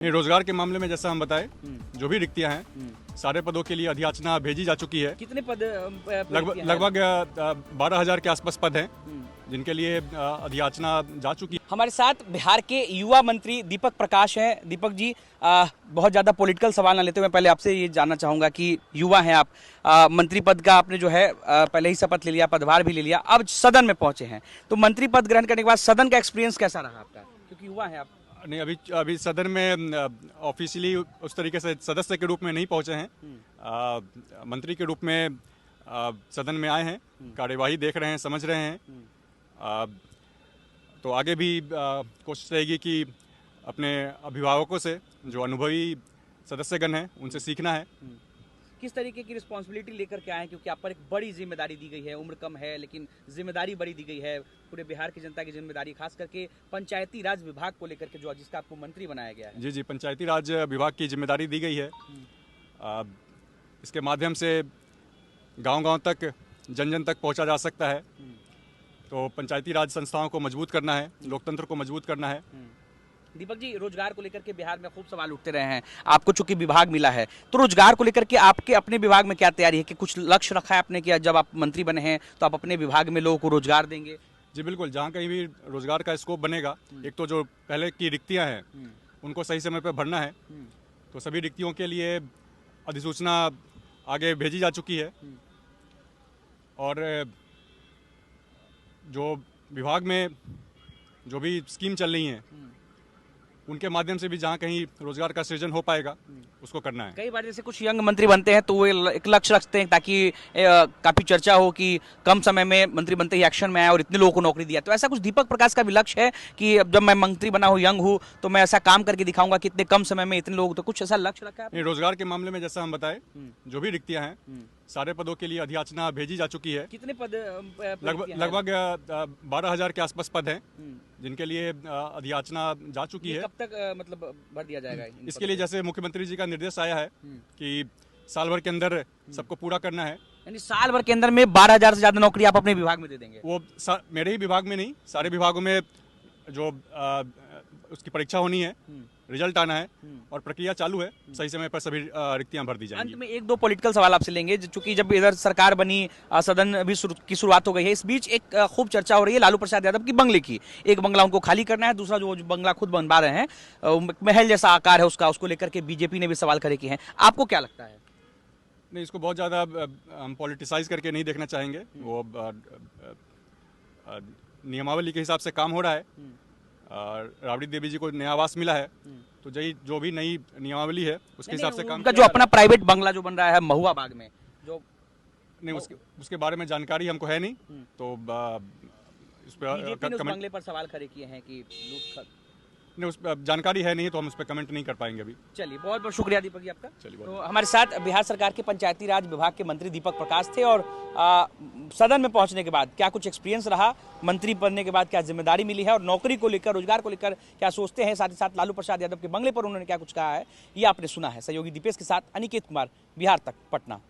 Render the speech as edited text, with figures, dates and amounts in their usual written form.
नहीं, रोजगार के मामले में जैसा हम बताए, जो भी रिक्तियां हैं सारे पदों के लिए अधियाचना भेजी जा चुकी है। कितने पद लगभग 12,000 के आसपास पद हैं जिनके लिए अधियाचना जा चुकी है। हमारे साथ बिहार के युवा मंत्री दीपक प्रकाश हैं। दीपक जी, बहुत ज़्यादा पॉलिटिकल सवाल ना लेते हुए पहले आपसे ये जानना चाहूँगा कि युवा हैं आप, मंत्री पद का आपने जो है पहले ही शपथ ले लिया, पदभार भी ले लिया, अब सदन में पहुंचे हैं, तो मंत्री पद ग्रहण करने के बाद सदन का एक्सपीरियंस कैसा रहा आपका, क्योंकि युवा हैं आप? नहीं, अभी सदन में ऑफिशियली उस तरीके से सदस्य के रूप में नहीं पहुंचे हैं, मंत्री के रूप में सदन में आए हैं, कार्यवाही देख रहे हैं, समझ रहे हैं। तो आगे भी कोशिश रहेगी कि अपने अभिभावकों से, जो अनुभवी सदस्यगण हैं, उनसे सीखना है। किस तरीके की रिस्पॉन्सिबिलिटी लेकर के आए हैं, क्योंकि आप पर एक बड़ी जिम्मेदारी दी गई है, उम्र कम है लेकिन जिम्मेदारी बड़ी दी गई है, पूरे बिहार की जनता की जिम्मेदारी, खास करके पंचायती राज विभाग को लेकर के जो जिसका आपको मंत्री बनाया गया है। जी, पंचायती राज विभाग की जिम्मेदारी दी गई है। इसके माध्यम से गांव-गांव तक, जन जन तक पहुंचा जा सकता है। तो पंचायती राज संस्थाओं को मजबूत करना है, लोकतंत्र को मजबूत करना है। दीपक जी, रोजगार को लेकर के बिहार में खूब सवाल उठते रहे हैं, आपको चूंकि विभाग मिला है, तो रोजगार को लेकर के आपके अपने विभाग में क्या तैयारी है, कि कुछ लक्ष्य रखा है आपने कि जब आप मंत्री बने हैं तो आप अपने विभाग में लोगों को रोजगार देंगे? जी बिल्कुल, जहाँ कहीं भी रोजगार का स्कोप बनेगा, एक तो जो पहले की रिक्तियाँ हैं उनको सही समय पर भरना है, तो सभी रिक्तियों के लिए अधिसूचना आगे भेजी जा चुकी है। और जो विभाग में जो भी स्कीम चल रही हैं उनके माध्यम से भी जहाँ कहीं रोजगार का सृजन हो पाएगा उसको करना है। कई बार जैसे कुछ यंग मंत्री बनते हैं तो वो एक लक्ष्य रखते हैं ताकि काफी चर्चा हो कि कम समय में मंत्री बनते ही एक्शन में आया और इतने लोगों को नौकरी दिया, तो ऐसा कुछ दीपक प्रकाश का भी लक्ष्य है कि जब मैं मंत्री बना हूँ, यंग हूँ, तो मैं ऐसा काम करके दिखाऊंगा कि इतने कम समय में इतने लोग, तो कुछ ऐसा लक्ष्य रखा है? रोजगार के मामले में जैसा हम बताए, जो भी रिक्तियां हैं सारे पदों के लिए अधियाचना भेजी जा चुकी है। कितने पद लगभग 12,000 के आसपास पद हैं जिनके लिए अधियाचना जा चुकी है। कब तक मतलब भर दिया जाएगा? इसके लिए जैसे मुख्यमंत्री जी का निर्देश आया है कि साल भर के अंदर सबको पूरा करना है। यानी साल भर के अंदर में 12,000 से ज्यादा नौकरी आप अपने विभाग में दे देंगे? वो मेरे ही विभाग में नहीं, सारे विभागों में जो उसकी परीक्षा होनी है, रिजल्ट आना है और प्रक्रिया चालू है, सही समय पर सभी रिक्तियां भर दी जाएंगी। अंत में एक दो पॉलिटिकल सवाल आपसे लेंगे, चूंकि जब इधर सरकार बनी, सदन भी की शुरुआत हो गई है, इस बीच एक खूब चर्चा हो रही है लालू प्रसाद यादव की बंगले की। एक बंगला उनको खाली करना है, दूसरा जो बंगला खुद बनवा रहे हैं, महल जैसा आकार है उसका, उसको लेकर के बीजेपी ने भी सवाल खड़े किए हैं। आपको क्या लगता है? नहीं, इसको बहुत ज़्यादा हम पॉलिटिसाइज करके नहीं देखना चाहेंगे। वो नियमावली के हिसाब से काम हो रहा है। राबड़ी देवी जी को नया आवास मिला है, तो जो भी नई नियमावली है उसके हिसाब से काम। उनका जो अपना प्राइवेट बंगला जो बन रहा है महुआ बाग में, जो नहीं, उसके बारे में जानकारी हमको है नहीं, तो उस बंगले पर सवाल खड़े किए हैं कि लूट। नहीं, उस जानकारी है नहीं, तो हम उस पर कमेंट नहीं कर पाएंगे अभी। चलिए, बहुत बहुत शुक्रिया दीपक जी आपका। चलिए, तो हमारे साथ बिहार सरकार के पंचायती राज विभाग के मंत्री दीपक प्रकाश थे। और सदन में पहुंचने के बाद क्या कुछ एक्सपीरियंस रहा, मंत्री बनने के बाद क्या जिम्मेदारी मिली है और नौकरी को लेकर, रोजगार को लेकर क्या सोचते हैं, साथ ही साथ लालू प्रसाद यादव के बंगले पर उन्होंने क्या कुछ कहा है, ये आपने सुना है। सहयोगी दीपेश के साथ अनिकेत कुमार, बिहार तक, पटना।